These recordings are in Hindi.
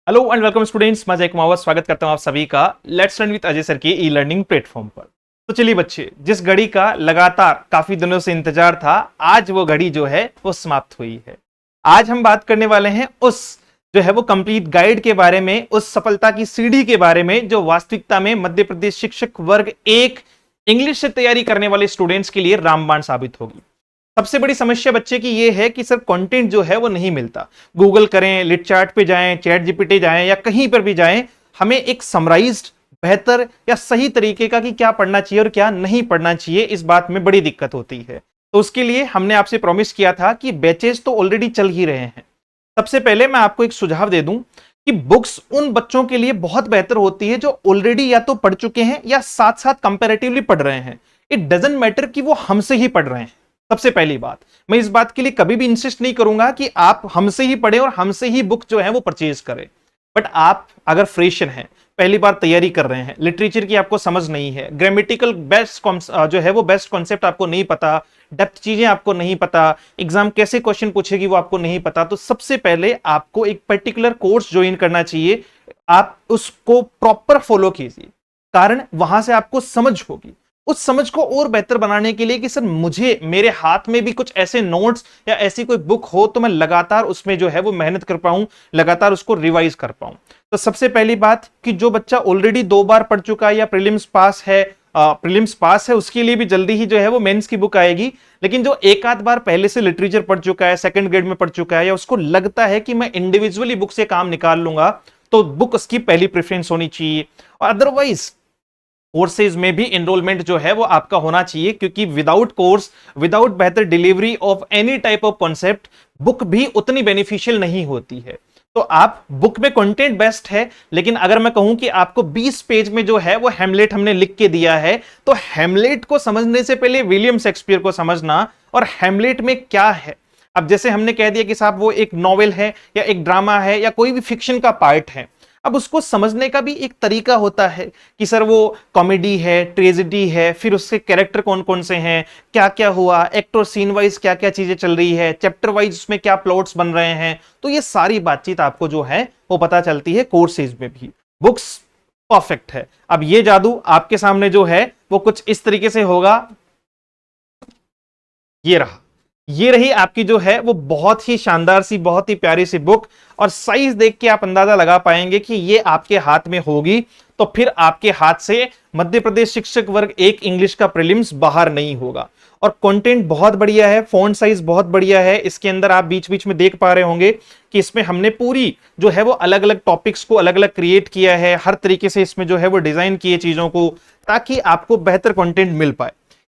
हेलो एंड वेलकम स्टूडेंट्स, मैं जय कुमार स्वागत करता हूं आप सभी का let's learn with Ajay sir के ई लर्निंग प्लेटफॉर्म पर। तो चलिए बच्चे, जिस घड़ी का लगातार काफी दिनों से इंतजार था, आज वो घड़ी जो है वो समाप्त हुई है। आज हम बात करने वाले हैं उस जो है वो कंप्लीट गाइड के बारे में, उस सफलता की सीढ़ी के बारे में जो वास्तविकता में मध्य प्रदेश शिक्षक वर्ग एक इंग्लिश से तैयारी करने वाले स्टूडेंट्स के लिए रामबाण साबित होगी। सबसे बड़ी समस्या बच्चे की ये है कि सर कंटेंट जो है वो नहीं मिलता। गूगल करें, लिट चार्ट पे जाएं, चैट जीपीटी जाएं या कहीं पर भी जाएं, हमें एक समराइज्ड बेहतर या सही तरीके का कि क्या पढ़ना चाहिए और क्या नहीं पढ़ना चाहिए, इस बात में बड़ी दिक्कत होती है। तो उसके लिए हमने आपसे प्रॉमिस किया था कि बैचेस तो ऑलरेडी चल ही रहे हैं। सबसे पहले मैं आपको एक सुझाव दे दूं कि बुक्स उन बच्चों के लिए बहुत बेहतर होती है जो ऑलरेडी या तो पढ़ चुके हैं या साथ साथ कंपैरेटिवली पढ़ रहे हैं। इट डजंट मैटर कि वो हमसे ही पढ़ रहे हैं। सबसे पहली बात, मैं इस बात के लिए कभी भी इंसिस्ट नहीं करूंगा कि आप हमसे ही पढ़ें और हमसे ही बुक जो है वो परचेज करें। बट आप अगर फ्रेशर हैं, पहली बार तैयारी कर रहे हैं, लिटरेचर की आपको समझ नहीं है, ग्रामेटिकल बेस्ट जो है वो बेस्ट कॉन्सेप्ट आपको नहीं पता, डेप्थ चीजें आपको नहीं पता, एग्जाम कैसे क्वेश्चन पूछेगी वो आपको नहीं पता, तो सबसे पहले आपको एक पर्टिकुलर कोर्स ज्वाइन करना चाहिए। आप उसको प्रॉपर फॉलो कीजिए, कारण वहां से आपको समझ होगी। उस समझ को और बेहतर बनाने के लिए कि सर मुझे मेरे हाथ में भी कुछ ऐसे नोट्स या ऐसी कोई बुक हो तो मैं लगातार उसमें जो है वो मेहनत कर पाऊं, लगातार उसको रिवाइज कर पाऊं। तो सबसे पहली बात कि जो बच्चा ऑलरेडी 2 बार पढ़ चुका है या प्रीलिम्स पास है उसके लिए भी जल्दी ही जो है वो मेंस की बुक आएगी। लेकिन जो एक आध बार पहले से लिटरेचर पढ़ चुका है, सेकंड ग्रेड में पढ़ चुका है, या उसको लगता है कि मैं इंडिविजुअली बुक से काम निकाल लूंगा, तो बुक उसकी पहली प्रेफरेंस होनी चाहिए। और अदरवाइज कोर्सेज में भी एनरोलमेंट जो है वो आपका होना चाहिए, क्योंकि विदाउट कोर्स, विदाउट बेहतर delivery of any type of concept, book भी उतनी बेनिफिशियल नहीं होती है। तो आप बुक में कंटेंट बेस्ट है, लेकिन अगर मैं कहूं कि आपको 20 पेज में जो है वो हैमलेट हमने लिख के दिया है, तो हैमलेट को समझने से पहले विलियम शेक्सपियर को समझना और हैमलेट में क्या है। अब जैसे हमने कह दिया कि साहब वो एक नॉवेल है या एक ड्रामा है या कोई भी फिक्शन का पार्ट है, अब उसको समझने का भी एक तरीका होता है कि सर वो कॉमेडी है, ट्रेजेडी है, फिर उसके कैरेक्टर कौन कौन से हैं, क्या क्या हुआ, एक्ट और सीन वाइज क्या क्या चीजें चल रही है, चैप्टर वाइज उसमें क्या प्लॉट्स बन रहे हैं। तो ये सारी बातचीत आपको जो है वो पता चलती है कोर्सेज में भी। बुक्स परफेक्ट है। अब ये जादू आपके सामने जो है वो कुछ इस तरीके से होगा। ये रही आपकी जो है वो बहुत ही शानदार सी, बहुत ही प्यारी सी बुक, और साइज देख के आप अंदाजा लगा पाएंगे कि ये आपके हाथ में होगी तो फिर आपके हाथ से मध्य प्रदेश शिक्षक वर्ग एक इंग्लिश का प्रीलिम्स बाहर नहीं होगा। और कंटेंट बहुत बढ़िया है, फॉन्ट साइज बहुत बढ़िया है। इसके अंदर आप बीच बीच में देख पा रहे होंगे कि इसमें हमने पूरी जो है वो अलग अलग टॉपिक्स को अलग अलग क्रिएट किया है, हर तरीके से इसमें जो है वो डिजाइन किए चीजों को, ताकि आपको बेहतर कंटेंट मिल पाए।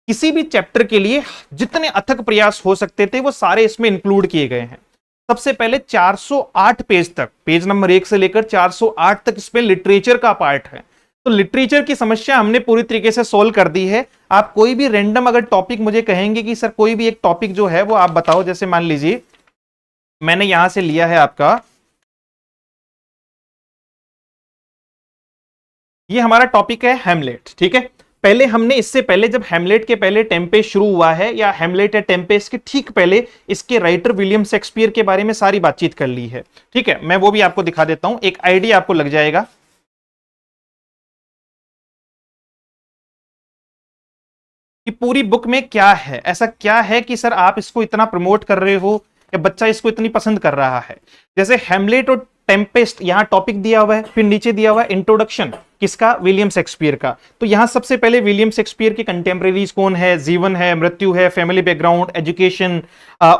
किसी भी चैप्टर के लिए जितने अथक प्रयास हो सकते थे वो सारे इसमें इंक्लूड किए गए हैं। सबसे पहले 408 पेज तक, पेज नंबर 1 से लेकर 408 तक इसमें लिटरेचर का पार्ट है। तो लिटरेचर की समस्या हमने पूरी तरीके से सोल्व कर दी है। आप कोई भी रैंडम अगर टॉपिक मुझे कहेंगे कि सर कोई भी एक टॉपिक जो है वो आप बताओ, जैसे मान लीजिए मैंने यहां से लिया है आपका, ये हमारा टॉपिक है हैमलेट, ठीक है। पहले हमने इससे पहले जब हैमलेट के पहले टेम्पेस्ट शुरू हुआ है, या हैमलेट या टेम्पेस्ट के ठीक पहले इसके राइटर विलियम शेक्सपियर के बारे में सारी बातचीत कर ली है, ठीक है। मैं वो भी आपको दिखा देता हूं, एक आइडिया आपको लग जाएगा कि पूरी बुक में क्या है, ऐसा क्या है कि सर आप इसको इतना प्रमोट कर रहे हो या बच्चा इसको इतनी पसंद कर रहा है। जैसे हैमलेट और टेम्पेस्ट, यहां टॉपिक दिया हुआ है, फिर नीचे दिया हुआ है इंट्रोडक्शन किसका, विलियम शेक्सपियर का। तो यहां सबसे पहले विलियम शेक्सपियर के कंटेम्परेरीज कौन है, जीवन है, मृत्यु है, फैमिली बैकग्राउंड, एजुकेशन,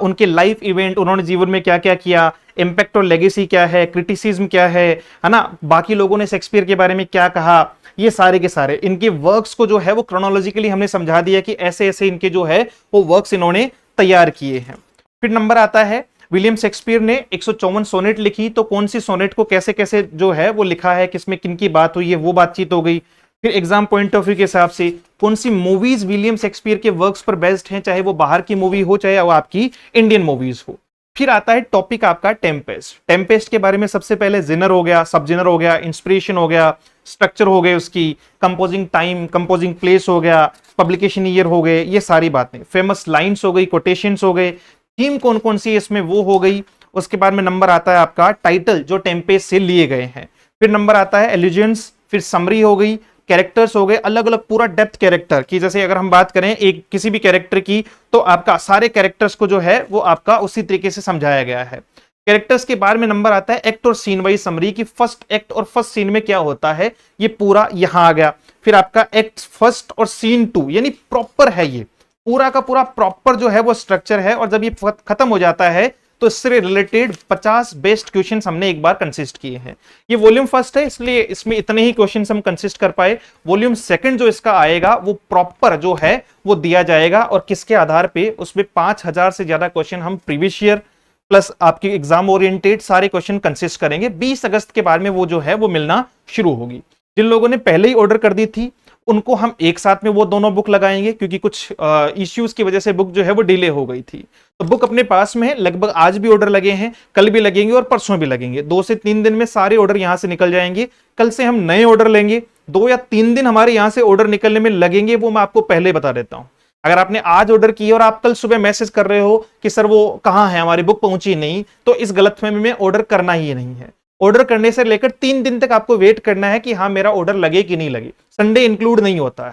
उनके लाइफ इवेंट, उन्होंने जीवन में क्या क्या किया, इंपैक्ट और लेगेसी क्या है, क्रिटिसिज्म क्या है ना, बाकी लोगों ने शेक्सपियर के बारे में क्या कहा, ये सारे के सारे इनके वर्क्स को जो है वो क्रोनोलॉजिकली हमने समझा दिया कि ऐसे ऐसे इनके जो है वो वर्क्स इन्होंने तैयार किए हैं। फिर नंबर आता है, विलियम शेक्सपियर ने 154 सोनेट लिखी, तो कौन सी सोनेट को कैसे कैसे जो है वो लिखा है, किसमें किन की बात हुई है, वो बातचीत हो गई। फिर एग्जाम पॉइंट ऑफ व्यू के हिसाब से कौन सी मूवीज विलियम शेक्सपियर के वर्क्स पर बेस्ड हैं, चाहे वो बाहर की मूवी हो चाहे वो आपकी इंडियन मूवीज हो। फिर आता है टॉपिक आपका टेम्पेस्ट। टेम्पेस्ट के बारे में सबसे पहले जिनर हो गया, सब जिनर हो गया, इंस्पिरेशन हो गया, स्ट्रक्चर हो गए उसकी, कंपोजिंग टाइम, कंपोजिंग प्लेस हो गया, पब्लिकेशन ईयर हो गए, ये सारी बातें, फेमस लाइंस हो गई, कोटेशंस हो गए, थीम कौन कौन सी इसमें वो हो गई, उसके बाद में नंबर आता है आपका टाइटल जो टेम्पेज से लिए गए हैं, फिर नंबर आता है एलिजेंस, फिर समरी हो गई, कैरेक्टर्स हो गए, अलग अलग पूरा डेप्थ कैरेक्टर की, जैसे अगर हम बात करें एक किसी भी कैरेक्टर की तो आपका सारे कैरेक्टर्स को जो है वो आपका उसी तरीके से समझाया गया है। कैरेक्टर्स के बारे में नंबर आता है एक्ट और सीन वाइज समरी की, फर्स्ट एक्ट और फर्स्ट सीन में क्या होता है ये पूरा यहां आ गया। फिर आपका एक्ट फर्स्ट और सीन 2 यानी प्रॉपर है, ये पूरा का पूरा प्रॉपर जो है वो स्ट्रक्चर है, और जब ये खत्म हो जाता है तो इससे रिलेटेड 50 बेस्ट क्वेश्चन हमने एक बार कंसिस्ट किए हैं। ये वॉल्यूम फर्स्ट है इसलिए इसमें इतने ही क्वेश्चन हम कंसिस्ट कर पाए। वॉल्यूम सेकंड जो इसका आएगा वो प्रॉपर जो है वो दिया जाएगा, और किसके आधार पे, उसमें 5000 से ज्यादा क्वेश्चन हम प्रीवियस ईयर प्लस आपकी एग्जाम ओरिएंटेड सारे क्वेश्चन कंसिस्ट करेंगे। 20 अगस्त के बाद में वो जो है वो मिलना शुरू होगी। जिन लोगों ने पहले ही ऑर्डर कर दी थी उनको हम एक साथ में वो दोनों बुक लगाएंगे, क्योंकि कुछ इश्यूज की वजह से बुक जो है वो डिले हो गई थी। तो बुक अपने पास में है, लगभग आज भी ऑर्डर लगे हैं, कल भी लगेंगे और परसों भी लगेंगे। 2 से 3 दिन में सारे ऑर्डर यहां से निकल जाएंगे। कल से हम नए ऑर्डर लेंगे, 2 या 3 दिन हमारे यहां से ऑर्डर निकलने में लगेंगे, वो मैं आपको पहले बता देता हूं। अगर आपने आज ऑर्डर किया और आप कल सुबह मैसेज कर रहे हो कि सर वो कहां है, हमारी बुक पहुंची नहीं, तो इस गलतफहमी में ऑर्डर करना ही नहीं है। ऑर्डर करने से लेकर 3 दिन तक आपको वेट करना है कि हाँ मेरा ऑर्डर लगे कि नहीं लगे, संडे इंक्लूड नहीं होता है।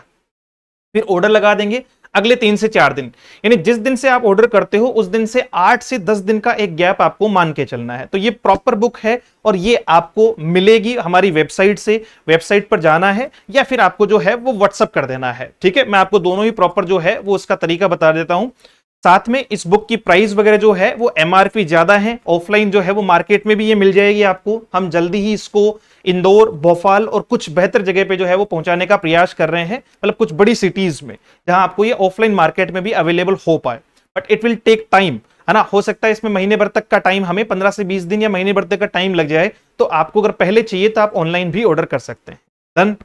फिर ऑर्डर लगा देंगे अगले 3 से 4 दिन, यानी जिस दिन से आप ऑर्डर करते हो उस दिन से 8 से 10 दिन का एक गैप आपको मान के चलना है। तो ये प्रॉपर बुक है और ये आपको मिलेगी हमारी वेबसाइट से। वेबसाइट पर जाना है या फिर आपको जो है वो व्हाट्सअप कर देना है, ठीक है। मैं आपको दोनों ही प्रॉपर जो है वो उसका तरीका बता देता हूं। साथ में इस बुक की प्राइस वगैरह जो है वो एमआरपी ज्यादा है, ऑफलाइन जो है वो मार्केट में भी ये मिल जाएगी आपको। हम जल्दी ही इसको इंदौर, भोपाल और कुछ बेहतर जगह पे जो है वो पहुंचाने का प्रयास कर रहे हैं, मतलब कुछ बड़ी सिटीज में जहां आपको ये ऑफलाइन मार्केट में भी अवेलेबल हो पाए। But it will take time, है ना। हो सकता है इसमें महीने भर तक का टाइम, हमें 15 से 20 दिन या महीने भर तक का टाइम लग जाए। तो आपको अगर पहले चाहिए तो आप ऑनलाइन भी ऑर्डर कर सकते हैं। डन।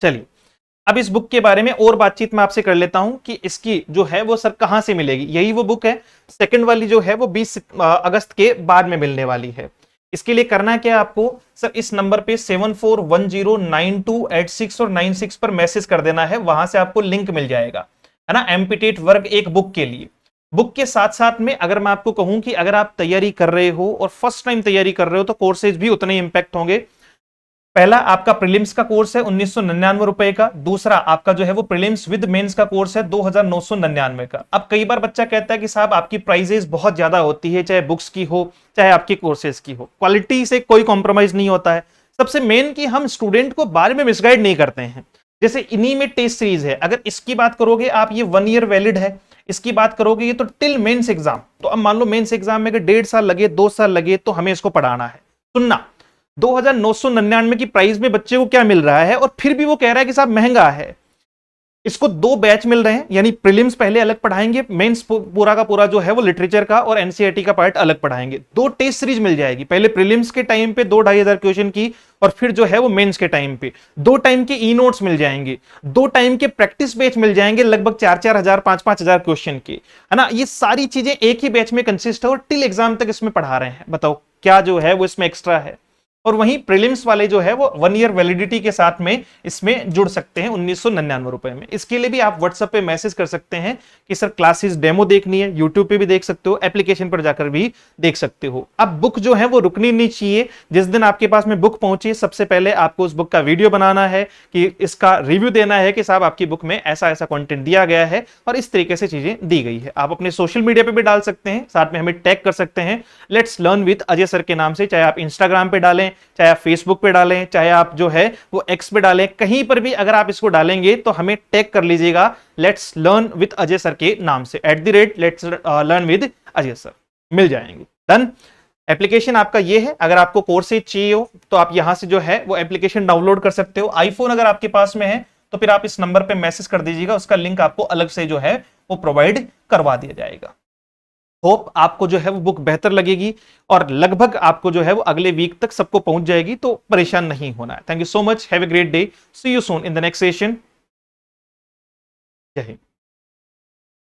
चलिए अब इस बुक के बारे में और बातचीत मैं आपसे कर लेता हूं कि इसकी जो है वो सर कहां से मिलेगी। यही वो बुक है, सेकंड वाली जो है वो 20 अगस्त के बाद में मिलने वाली है। इसके लिए करना क्या है आपको, सर इस नंबर पे 74109286 और 96 पर मैसेज कर देना है, वहां से आपको लिंक मिल जाएगा, है ना, एमपीटेट वर्ग एक बुक के लिए। बुक के साथ साथ में अगर मैं आपको कहूं कि अगर आप तैयारी कर रहे हो और फर्स्ट टाइम तैयारी कर रहे हो तो कोर्सेज भी उतने इंपैक्ट होंगे। पहला आपका प्रीलिम्स का कोर्स है 1999 रुपए का, दूसरा आपका जो है वो प्रीलिम्स विद मेंस का कोर्स है 2999 का। अब कई बार बच्चा कहता है कि साहब आपकी प्राइजेस बहुत ज्यादा होती है, चाहे बुक्स की हो चाहे आपके कोर्सेज की हो, क्वालिटी से कोई कॉम्प्रोमाइज नहीं होता है। सबसे मेन कि हम स्टूडेंट को बारे में मिसगाइड नहीं करते हैं। जैसे इन्हीं में टेस्ट सीरीज है, अगर इसकी बात करोगे आप ये 1 ईयर वैलिड है, इसकी बात करोगे ये तो टिल मेंस एग्जाम। तो अब मान लो मेंस एग्जाम में अगर 1.5 साल लगे 2 साल लगे तो हमें इसको पढ़ाना है। सुनना 2999 की प्राइस में बच्चे को क्या मिल रहा है और फिर भी वो कह रहा है कि साहब महंगा है। इसको 2 बैच मिल रहे हैं, यानी प्रीलिम्स पहले अलग पढ़ाएंगे, मेंस पूरा का पूरा जो है वो लिटरेचर का और एनसीईआरटी का पार्ट अलग पढ़ाएंगे। 2 टेस्ट सीरीज मिल जाएगी, पहले प्रीलिम्स के टाइम पे 2-2,500 क्वेश्चन की, और फिर जो है वो मेंस के टाइम पे 2 टाइम के ई नोट्स मिल जाएंगे, 2 टाइम के प्रैक्टिस बैच मिल जाएंगे लगभग 4-4 हजार 5-5 हजार क्वेश्चन के, है ना। ये सारी चीजें एक ही बैच में कंसिस्ट है और टिल एग्जाम तक इसमें पढ़ा रहे हैं। बताओ क्या जो है वो इसमें एक्स्ट्रा है। और वहीं प्रीलिम्स वाले जो है वो 1 ईयर वैलिडिटी के साथ में इसमें जुड़ सकते हैं 1999 रुपए में। इसके लिए भी आप व्हाट्सएप पे मैसेज कर सकते हैं कि सर क्लासेस डेमो देखनी है, यूट्यूब पे भी देख सकते हो, एप्लीकेशन पर जाकर भी देख सकते हो। अब बुक जो है वो रुकनी नहीं चाहिए। जिस दिन आपके पास में बुक पहुंची सबसे पहले आपको उस बुक का वीडियो बनाना है, कि इसका रिव्यू देना है कि साहब आपकी बुक में ऐसा ऐसा कंटेंट दिया गया है और इस तरीके से चीजें दी गई है। आप अपने सोशल मीडिया पे भी डाल सकते हैं, साथ में हमें टैग कर सकते हैं let's learn with Ajay sir के नाम से, चाहे आप इंस्टाग्राम पे डालें, चाहे आप फेसबुक पे डालें, चाहे आप जो है वो एक्स पे डालें, कहीं पर भी अगर आप इसको डालेंगे तो हमें टैग कर लीजिएगा let's learn with Ajay sir के नाम से, @let's learn with Ajay sir, मिल जाएंगे। डन। एप्लीकेशन आपका ये है, अगर आपको कोर्सेज चाहिए हो तो आप यहां से जो है वो एप्लीकेशन डाउनलोड कर सकते हो। आईफोन अगर आपके पास में है तो फिर आप इस नंबर पे मैसेज कर दीजिएगा, उसका लिंक आपको अलग से जो है वो प्रोवाइड करवा दिया जाएगा। होप आपको जो है वो बुक बेहतर लगेगी और लगभग आपको जो है वो अगले वीक तक सबको पहुंच जाएगी, तो परेशान नहीं होना है। Thank you so much, have a great day, see you soon in the next session. जय हिंद।